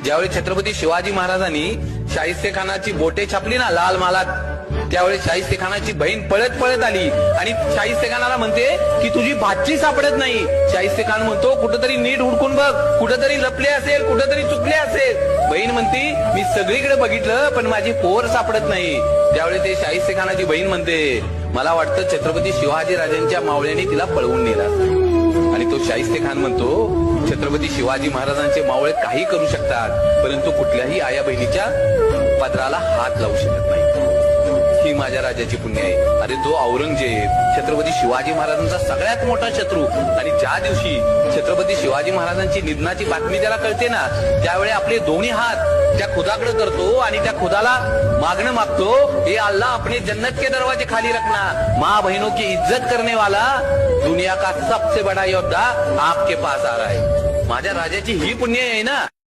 ज्यावेळी छत्रपती शिवाजी महाराजांनी शाहिस्ते खानाची बोटे छापली ना लाल मालात, त्यावेळी शाहिस्ते खानाची बहीण पळत पळत आली आणि शाहिस्ते खानाला म्हणते की तुझी भाची सापडत नाही. शाहिस्ते खान म्हणतो कुठंतरी नीट हुडकून बघ, कुठंतरी लपले असेल, कुठंतरी चुकले असेल. बहीण म्हणती मी सगळीकडे बघितलं पण माझी पोर सापडत नाही. त्यावेळी ते शाहिस्ते खानाची बहीण म्हणते मला वाटतं छत्रपती शिवाजी राजांच्या मावळ्यांनी तिला पळवून नेला. आणि तो शाहिस्ते खान म्हणतो छत्रपती शिवाजी महाराजांचे मावळे काही करू शकतात परंतु कुठल्याही आया बहिणीच्या पदराला हात लावू शकत नाही. ही माझ्या राजाची पुण्य आहे. अरे तो औरंगजेब छत्रपती शिवाजी महाराजांचा सगळ्यात मोठा शत्रू, आणि ज्या दिवशी छत्रपती शिवाजी महाराजांची निधनाची बातमी त्याला कळते ना, त्यावेळी आपले दोन्ही हात त्या खुदाकडे करतो आणि त्या खुदाला मागणं मागतो, हे अल्लाह अपने जन्नत के दरवाजे खाली रखना, माँ बहनों की इज्जत करने वाला दुनिया का सबसे बड़ा योद्धा आपके पास आ रहा है. माझ्या राजाची ही पुण्य आहे ना.